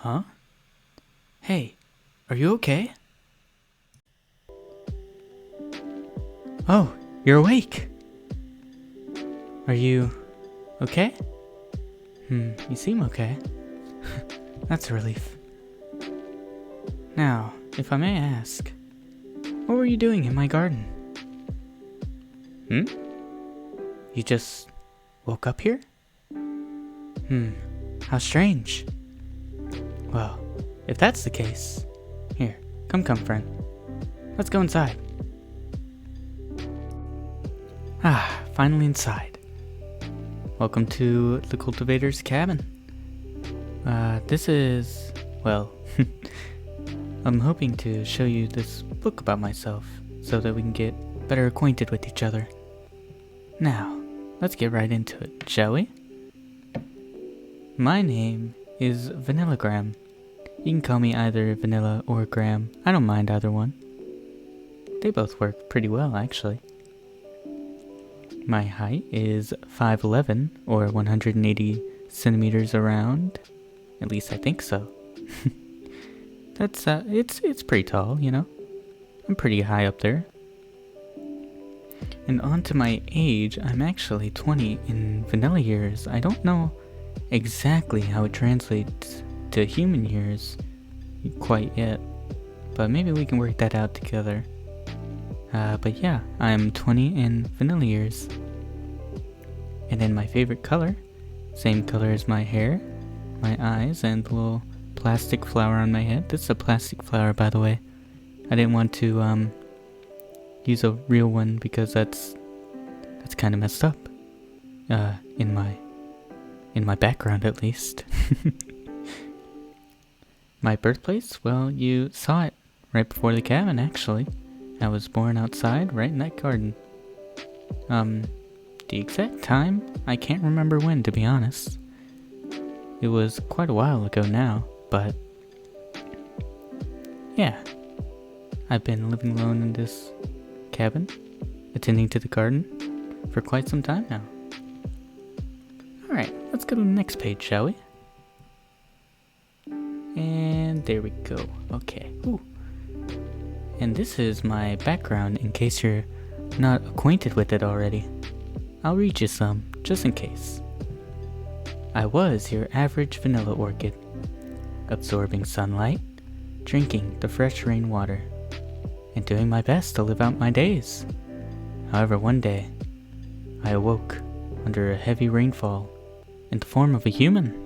Huh? Hey, are you okay? Oh, you're awake. Are you okay? You seem okay. That's a relief. Now, if I may ask, what were you doing in my garden? You just woke up here? How strange. Well, if that's the case, here, come friend. Let's go inside. Finally inside. Welcome to the cultivator's cabin. This is, well, I'm hoping to show you this book about myself so that we can get better acquainted with each other. Now, let's get right into it, shall we? My name is Vanillagram. You can call me either Vanilla or Graham. I don't mind either one. They both work pretty well, actually. My height is 5'11", or 180 centimeters around. At least I think so. It's pretty tall, you know? I'm pretty high up there. And on to my age, I'm actually 20 in vanilla years. I don't know exactly how it translates to human years quite yet, but maybe we can work that out together. But yeah, I'm 20 in vanilla years. And then my favorite color, same color as my hair, my eyes, and the little plastic flower on my head. This is a plastic flower, by the way. I didn't want to use a real one because that's kind of messed up. In my background, at least. My birthplace? Well, you saw it right before the cabin, actually. I was born outside, right in that garden. The exact time? I can't remember when, to be honest. It was quite a while ago now, but yeah. I've been living alone in this cabin, attending to the garden, for quite some time now. Alright, let's go to the next page, shall we? And there we go. Okay. Ooh. And this is my background in case you're not acquainted with it already. I'll read you some, just in case. I was your average vanilla orchid, absorbing sunlight, drinking the fresh rainwater, and doing my best to live out my days. However, one day, I awoke under a heavy rainfall in the form of a human.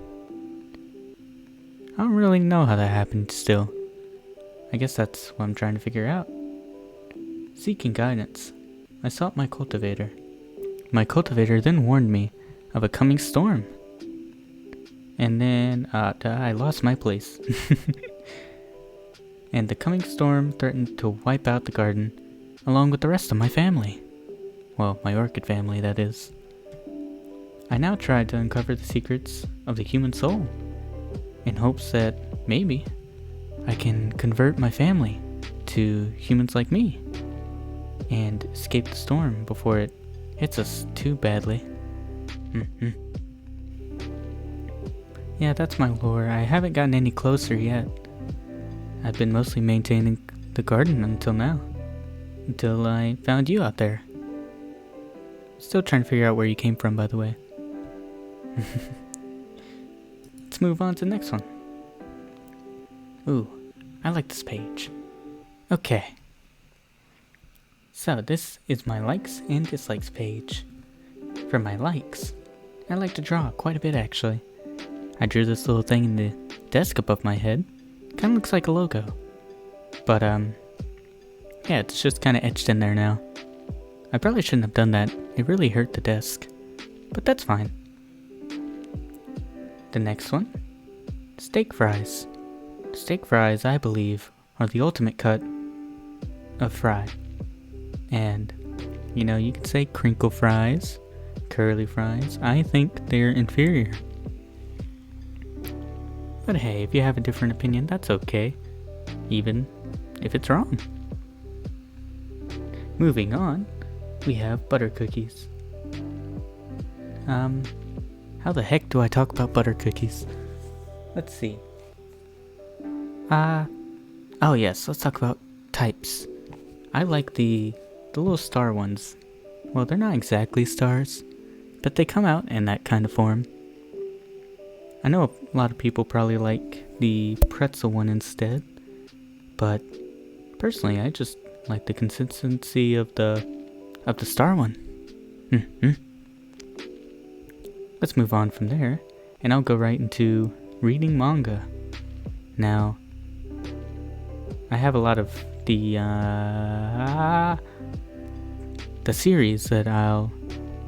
I don't really know how that happened still. I guess that's what I'm trying to figure out. Seeking guidance, I sought my cultivator. My cultivator then warned me of a coming storm. And then, I lost my place. And the coming storm threatened to wipe out the garden, along with the rest of my family. Well, my orchid family, that is. I now tried to uncover the secrets of the human soul, in hopes that, maybe, I can convert my family to humans like me, and escape the storm before it hits us too badly. Yeah, that's my lore. I haven't gotten any closer yet. I've been mostly maintaining the garden until now. Until I found you out there. Still trying to figure out where you came from, by the way. Let's move on to the next one. Ooh, I like this page. Okay. So this is my likes and dislikes page. For my likes, I like to draw quite a bit actually. I drew this little thing in the desk above my head. Kinda looks like a logo. But yeah, it's just kinda etched in there now. I probably shouldn't have done that. It really hurt the desk. But that's fine. The next one, steak fries. Steak fries, I believe, are the ultimate cut of fry. And, you know, you could say crinkle fries, curly fries. I think they're inferior. But hey, if you have a different opinion, that's okay. Even if it's wrong. Moving on, we have butter cookies. How the heck do I talk about butter cookies? Let's see. Oh yes, let's talk about types. I like the little star ones. Well, they're not exactly stars, but they come out in that kind of form. I know a lot of people probably like the pretzel one instead, but personally, I just like the consistency of the star one. Let's move on from there, and I'll go right into reading manga. Now, I have a lot of the series that I'll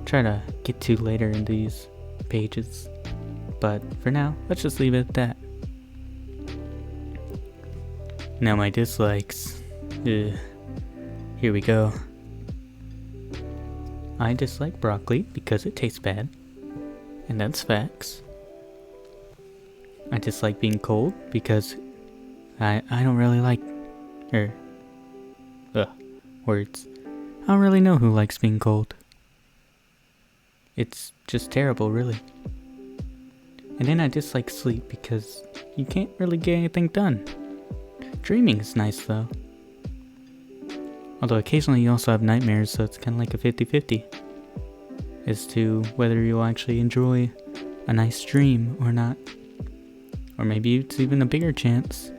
try to get to later in these pages. But for now, let's just leave it at that. Now my dislikes. Here we go. I dislike broccoli because it tastes bad. And that's facts. I dislike being cold because I don't really like words. I don't really know who likes being cold. It's just terrible, really. And then I dislike sleep because you can't really get anything done. Dreaming is nice though. Although occasionally you also have nightmares, so it's kind of like a 50-50 as to whether you'll actually enjoy a nice dream or not. Or maybe it's even a bigger chance,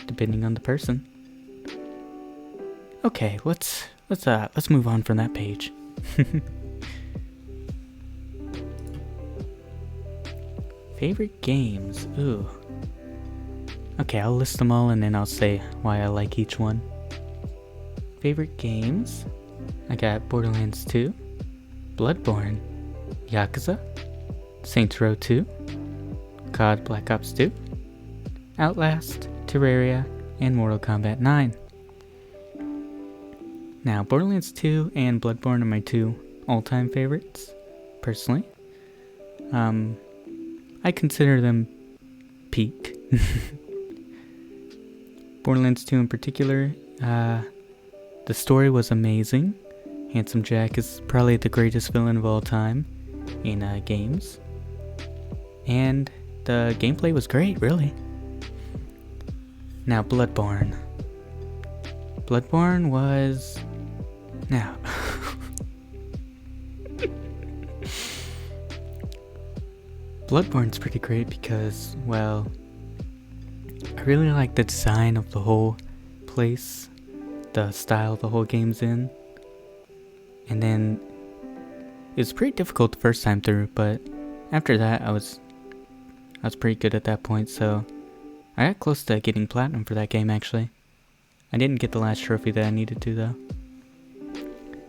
depending on the person. Okay, let's move on from that page. Favorite games? Ooh. Okay, I'll list them all and then I'll say why I like each one. Favorite games? I got Borderlands 2, Bloodborne, Yakuza, Saints Row 2, COD Black Ops 2, Outlast, Terraria, and Mortal Kombat 9. Now, Borderlands 2 and Bloodborne are my two all-time favorites, personally. I consider them peak. Borderlands 2 in particular, the story was amazing. Handsome Jack is probably the greatest villain of all time in games. And the gameplay was great, really. Now, Bloodborne. Bloodborne was... Now... Bloodborne's pretty great because, well, I really like the design of the whole place, the style the whole game's in. And then it was pretty difficult the first time through, but after that I was pretty good at that point, so I got close to getting platinum for that game actually. I didn't get the last trophy that I needed to though.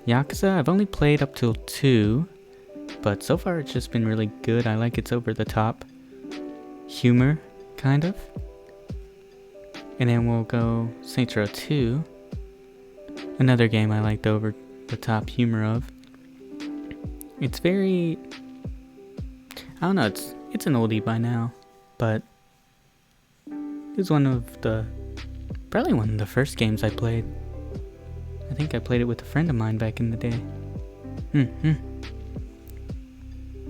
Yakuza, I've only played up till 2, but so far it's just been really good. I like its over the top humor, kind of. And then we'll go Saints Row 2. Another game I like the over the top humor of. It's very... I don't know, it's an oldie by now, but it's probably one of the first games I played. I think I played it with a friend of mine back in the day.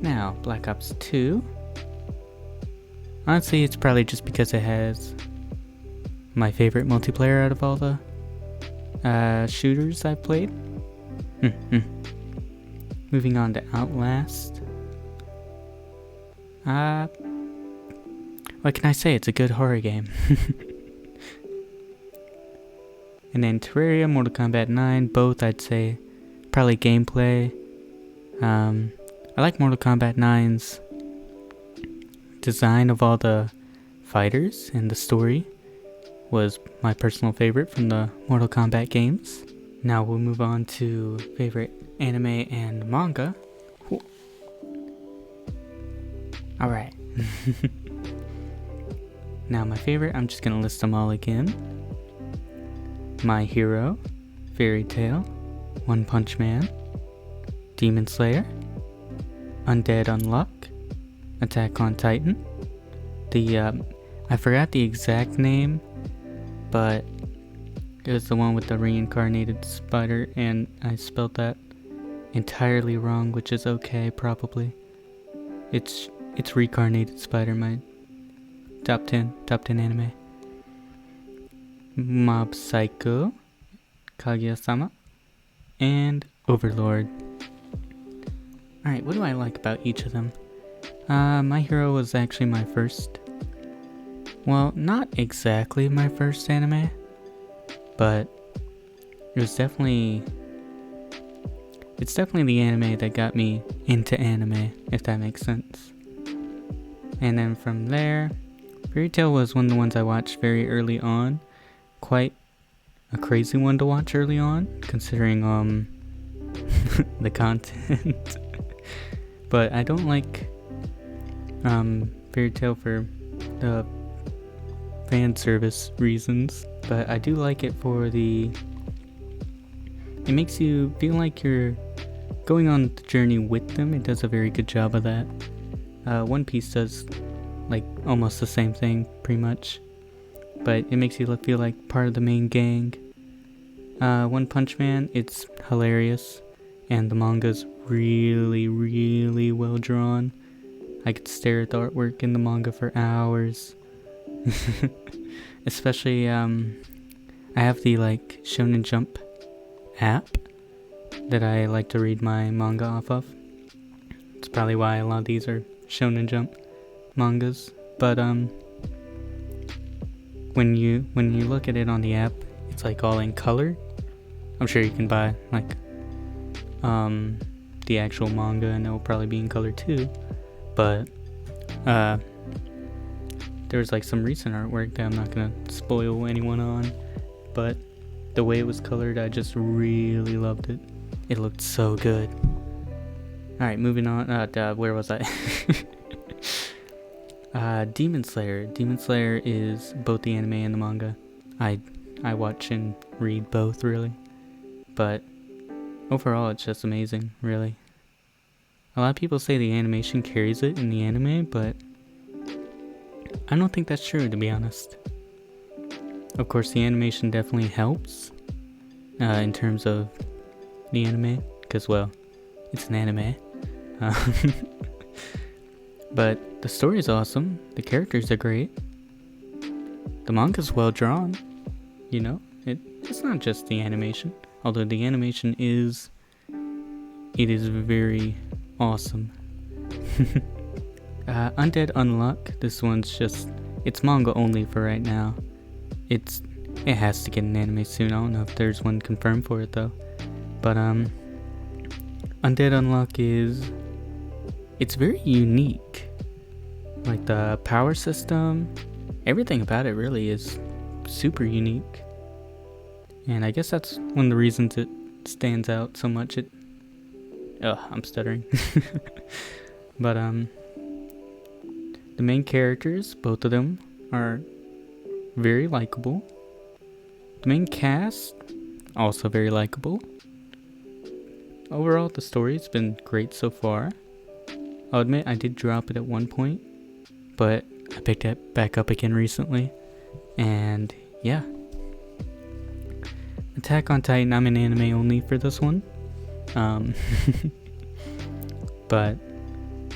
Now, Black Ops 2. Honestly, it's probably just because it has my favorite multiplayer out of all the shooters I've played. Moving on to Outlast. What can I say? It's a good horror game. And then Terraria, Mortal Kombat 9, both I'd say probably gameplay. I like Mortal Kombat 9's design of all the fighters, and the story was my personal favorite from the Mortal Kombat games. Now we'll move on to favorite anime and manga. Alright. Now my favorite, I'm just gonna list them all again. My Hero, Fairy Tail, One Punch Man, Demon Slayer, Undead Unluck, Attack on Titan. I forgot the exact name, but it was the one with the reincarnated spider, and I spelled that entirely wrong, which is okay, probably. It's reincarnated spider, my top 10 anime. Mob Psycho, Kaguya-sama, and Overlord. Alright, what do I like about each of them? My Hero was actually my first. Well, not exactly my first anime, but it's definitely the anime that got me into anime, if that makes sense. And then from there, Fairy Tail was one of the ones I watched very early on. Quite a crazy one to watch early on, considering the content. But I don't like Fairy Tail for the fan service reasons, but I do like it for it makes you feel like you're going on the journey with them. It does a very good job of that. One Piece does like almost the same thing, pretty much, but it makes you feel like part of the main gang. One Punch Man, it's hilarious, and the manga's really, really well drawn. I could stare at the artwork in the manga for hours. Especially, I have the Shonen Jump app that I like to read my manga off of. It's probably why a lot of these are Shonen Jump mangas. But when you look at it on the app, it's all in color. I'm sure you can buy the actual manga and it will probably be in color too. But there's some recent artwork that I'm not gonna spoil anyone on, but the way it was colored, I just really loved it. It looked so good. Alright, moving on. Where was I? Demon Slayer. Demon Slayer is both the anime and the manga. I watch and read both, really. But overall, it's just amazing, really. A lot of people say the animation carries it in the anime, but I don't think that's true, to be honest. Of course, the animation definitely helps in terms of the anime, because, well, it's an anime. But the story is awesome. The characters are great. The manga's well drawn. It's not just the animation. Although the animation is very awesome. Undead Unluck. This one's it's manga only for right now. It has to get an anime soon. I don't know if there's one confirmed for it though. But Undead Unluck it's very unique. Like the power system, everything about it really is super unique. And I guess that's one of the reasons it stands out so much. I'm stuttering. But the main characters, both of them, are very likable. The main cast, also very likable. Overall, the story's been great so far. I'll admit I did drop it at one point, but I picked it back up again recently. And yeah. Attack on Titan, I'm an anime only for this one. But,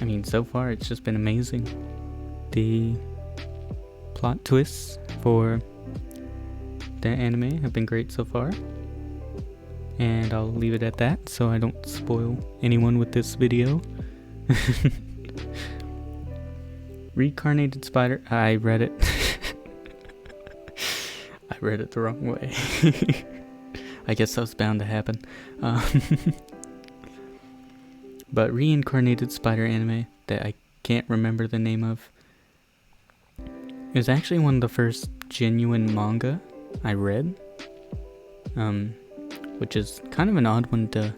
I mean, so far it's just been amazing. The plot twists for the anime have been great so far. And I'll leave it at that so I don't spoil anyone with this video. Reincarnated Spider, I read it. I read it the wrong way. I guess that was bound to happen. But Reincarnated Spider anime that I can't remember the name of. It was actually one of the first genuine manga I read. Which is kind of an odd one to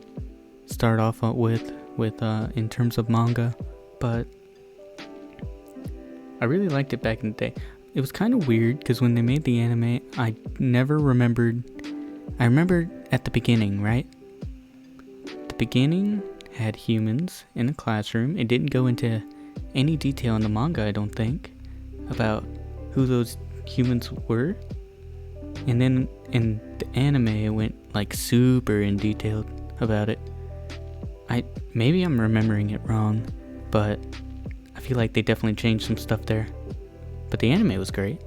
start off with in terms of manga, but I really liked it back in the day. It was kind of weird because when they made the anime, I remembered at the beginning, right? The beginning had humans in a classroom. It didn't go into any detail in the manga, I don't think, about who those humans were. And then in the anime, it went super in detail about it. Maybe I'm remembering it wrong, but I feel like they definitely changed some stuff there. But the anime was great.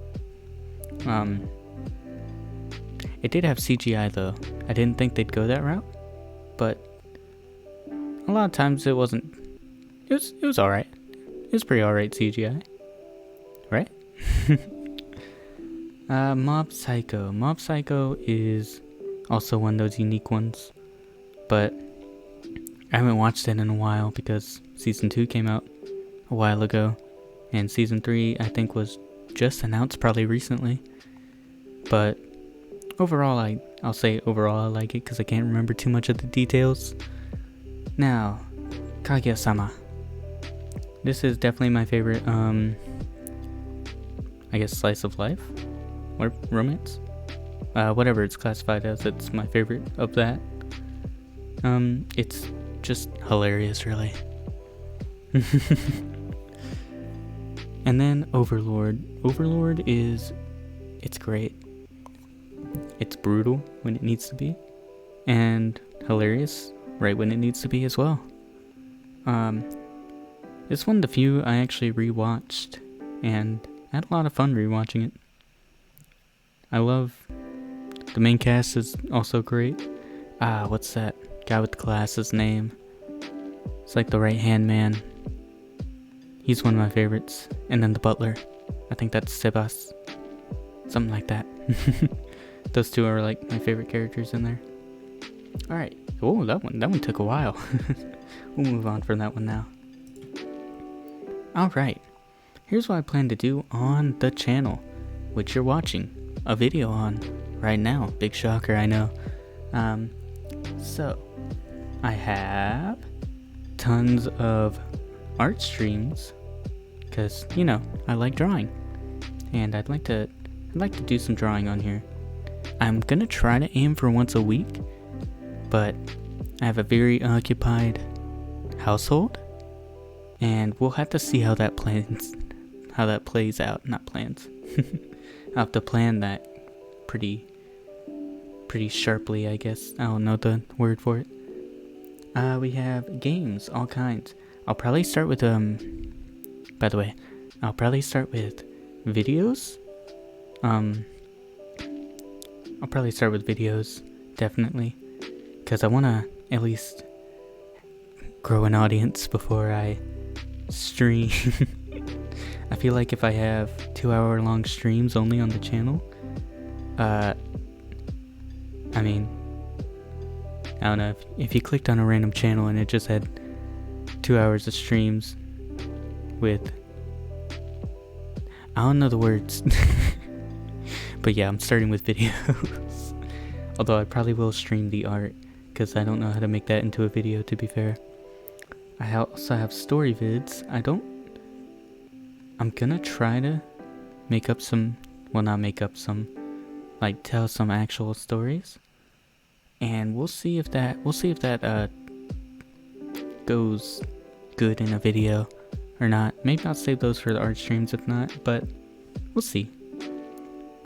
It did have CGI though. I didn't think they'd go that route, but a lot of times it wasn't. It was alright. It was pretty alright CGI, right? Mob Psycho. Mob Psycho is also one of those unique ones, but I haven't watched it in a while because season 2 came out a while ago, and season 3 I think was just announced probably recently. But overall, I'll say overall I like it because I can't remember too much of the details. Now, Kaguya-sama. This is definitely my favorite, I guess slice of life or romance. Whatever it's classified as, it's my favorite of that. It's just hilarious, really. And then Overlord. Overlord it's great. It's brutal when it needs to be, and hilarious right when it needs to be as well. It's one of the few I actually rewatched, and I had a lot of fun rewatching it. I love the main cast is also great. What's that guy with the glasses name? It's like the right hand man. He's one of my favorites. And then the butler. I think that's Sebas. Something like that. Those two are like my favorite characters in there. Alright. Oh, that one took a while. We'll move on from that one now. Alright. Here's what I plan to do on the channel, which you're watching a video on right now. Big shocker, I know. So I have tons of art streams because, you know, I like drawing, and I'd like to do some drawing on here. I'm gonna try to aim for once a week, but I have a very occupied household, and we'll have to see how that plays out. Not plans. I'll have to plan that pretty sharply, I guess. I don't know the word for it. We have games, all kinds. I'll probably start with by the way, I'll probably start with videos. I'll probably start with videos, definitely, because I want to at least grow an audience before I stream. I feel like if I have 2-hour-long streams only on the channel, I mean, I don't know, if you clicked on a random channel and it just had 2 hours of streams with, I don't know the words, but yeah, I'm starting with videos. Although I probably will stream the art, because I don't know how to make that into a video, to be fair. I also have story vids. I'm gonna try to make up some, well, not make up some, like tell some actual stories, and we'll see if that goes good in a video or not. Maybe I'll save those for the art streams if not, but we'll see.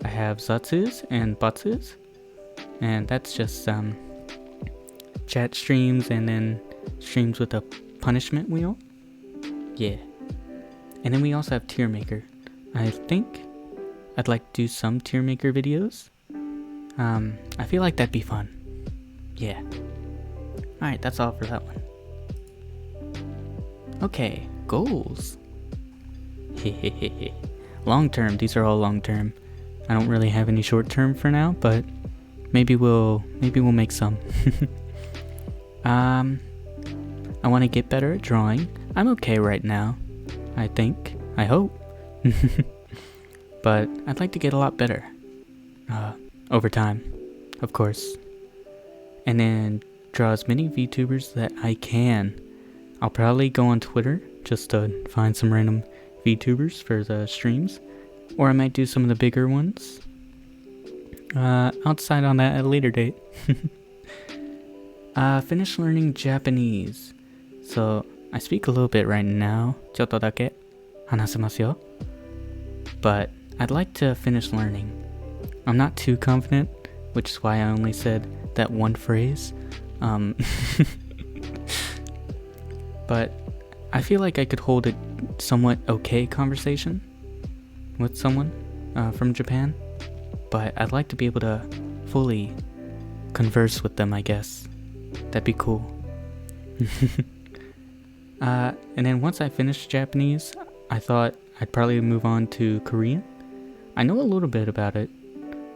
I have Zatsus and Batsus, and that's just chat streams and then streams with a punishment wheel. Yeah. And then we also have Tier Maker. I think I'd like to do some Tier Maker videos. I feel like that'd be fun. Yeah. Alright, that's all for that one. Okay, goals. Long term, these are all long term. I don't really have any short term for now, but maybe we'll make some. I want to get better at drawing. I'm okay right now, I think. I hope. But I'd like to get a lot better. Over time, of course. And then draw as many VTubers that I can. I'll probably go on Twitter just to find some random VTubers for the streams. Or I might do some of the bigger ones. I'll decide on that at a later date. Finish learning Japanese. So, I speak a little bit right now. ちょっとだけ話せますよ. But I'd like to finish learning. I'm not too confident, which is why I only said that one phrase. But I feel like I could hold a somewhat okay conversation with someone from Japan. But I'd like to be able to fully converse with them, I guess. That'd be cool. And then once I finished Japanese, I thought I'd probably move on to Korean. I know a little bit about it,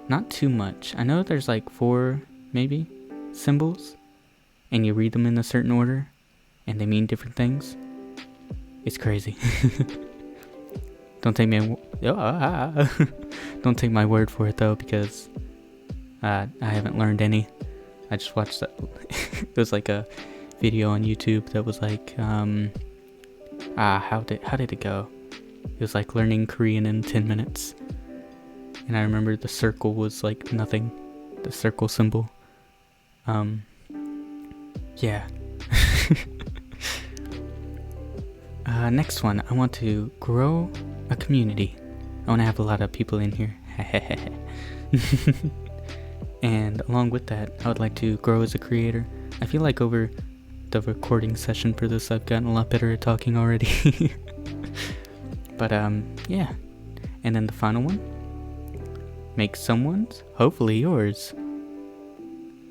not too much. I know there's like 4, maybe, symbols, and you read them in a certain order, and they mean different things. It's crazy. Don't take don't take my word for it though, because I haven't learned any. I just watched that. It was like a video on YouTube that was like, how did it go? It was like learning Korean in 10 minutes. And I remember the circle was like nothing. The circle symbol. Yeah. Next one, I want to grow a community. I want to have a lot of people in here. And along with that, I would like to grow as a creator. I feel like over the recording session for this, I've gotten a lot better at talking already. But yeah. And then the final one, make someone's, hopefully yours,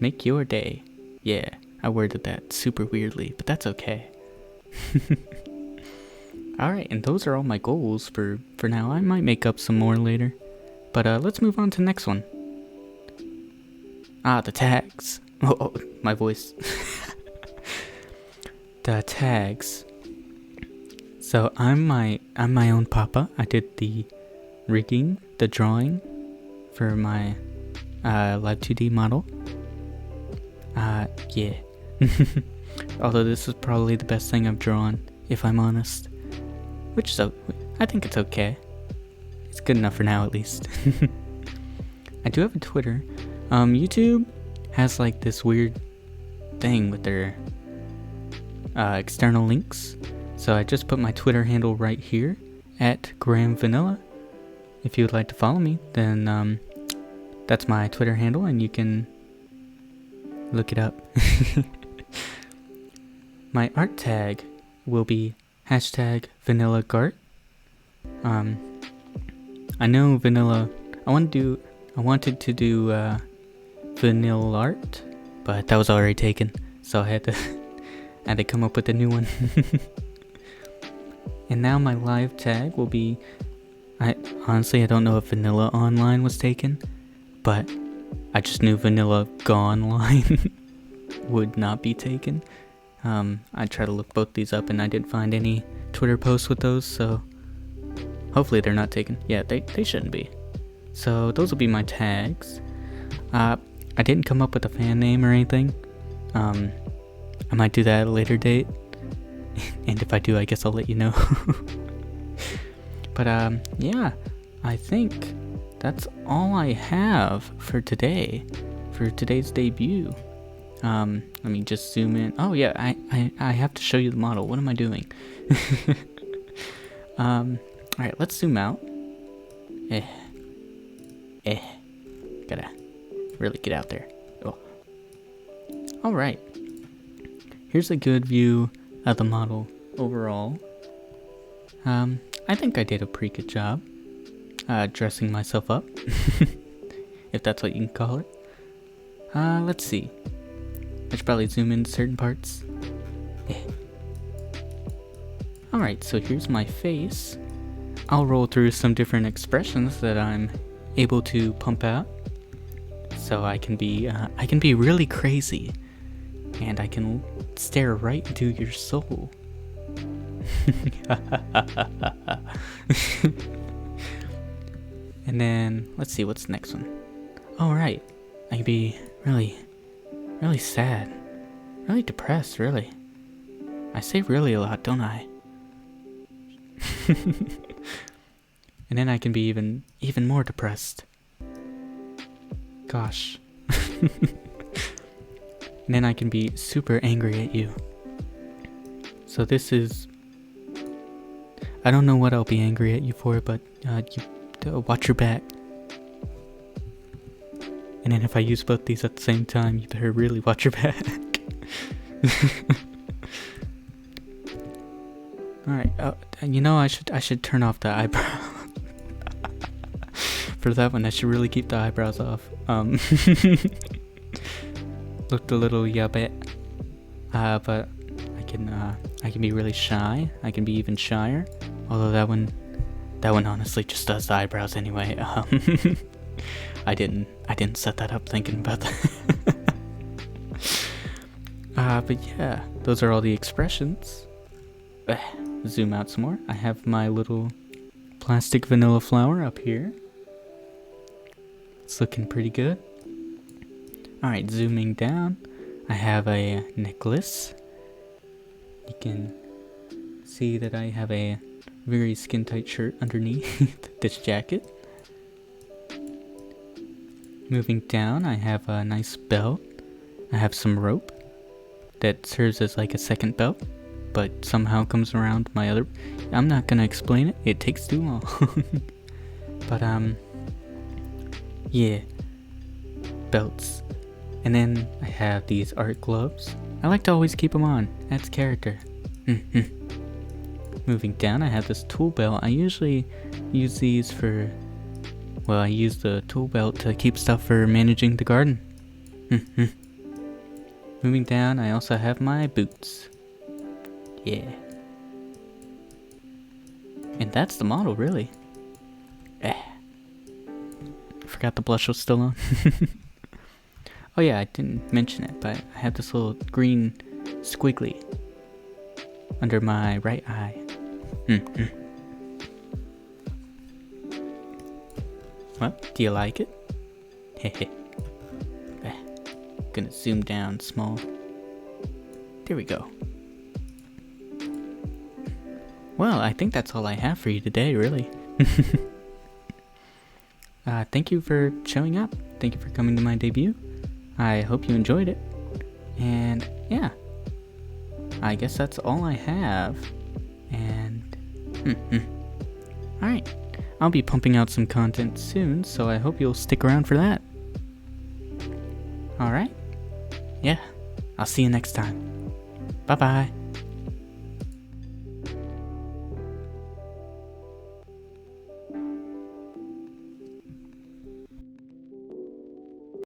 make your day. Yeah, I worded that super weirdly, but that's okay. Alright, and those are all my goals for now. I might make up some more later. But let's move on to the next one. The tags. Oh, my voice. The tags. So I'm my own papa. I did the rigging, the drawing for my Live 2D model. Yeah. Although this is probably the best thing I've drawn, if I'm honest. Which is, I think it's okay. It's good enough for now, at least. I do have a Twitter. YouTube has like this weird thing with their external links. So I just put my Twitter handle right here, at GrahamVanilla. If you would like to follow me, then that's my Twitter handle, and you can look it up. My art tag will be #VanillaGart. I know vanilla. I wanted to do vanilla art, but that was already taken, so I had to come up with a new one. And now my live tag will be. I don't know if vanilla online was taken, but I just knew vanilla gone line would not be taken. I tried to look both these up and I didn't find any Twitter posts with those, so hopefully they're not taken. Yeah, they shouldn't be. So those will be my tags. I didn't come up with a fan name or anything. I might do that at a later date. And if I do, I guess I'll let you know. But yeah, I think that's all I have for today, for today's debut. Let me just zoom in. Oh yeah, I have to show you the model. What am I doing? Alright, let's zoom out. Gotta really get out there. Oh. Alright. Here's a good view of the model overall. I think I did a pretty good job dressing myself up, if that's what you can call it. Let's see. I should probably zoom in certain parts. Alright, so here's my face. I'll roll through some different expressions that I'm able to pump out. So I can be really crazy, and I can stare right into your soul. And then let's see what's the next one. All right, I can be really sad, really depressed. Really, I say really a lot, don't I? And then I can be even more depressed. Gosh. And then I can be super angry at you. So this is, I don't know what I'll be angry at you for, but you watch your back. And then if I use both these at the same time, you better really watch your back. Alright, you know, I should turn off the eyebrow. after that one, I should really keep the eyebrows off. Looked a little yubbit. But I can be really shy. I can be even shyer. Although that one honestly just does the eyebrows anyway. I didn't set that up thinking about that. But yeah, those are all the expressions. Zoom out some more. I have my little plastic vanilla flower up here. It's looking pretty good. Alright, zooming down, I have a necklace. You can see that I have a very skin-tight shirt underneath this jacket. Moving down, I have a nice belt. I have some rope that serves as like a second belt, but somehow comes around my other... I'm not gonna explain it, it takes too long. But yeah, belts. And then I have these art gloves. I like to always keep them on, adds character. Moving down, I have this tool belt. I usually use these for... Well, I use the tool belt to keep stuff for managing the garden. Moving down, I also have my boots. Yeah. And that's the model, really. Forgot the blush was still on. Oh yeah, I didn't mention it, but I have this little green squiggly under my right eye. What? Do you like it? Hehe. Gonna zoom down small. There we go. Well, I think that's all I have for you today, really. Thank you for showing up. Thank you for coming to my debut. I hope you enjoyed it. And yeah, I guess that's all I have. And alright, I'll be pumping out some content soon, so I hope you'll stick around for that. Alright, yeah, I'll see you next time. Bye bye.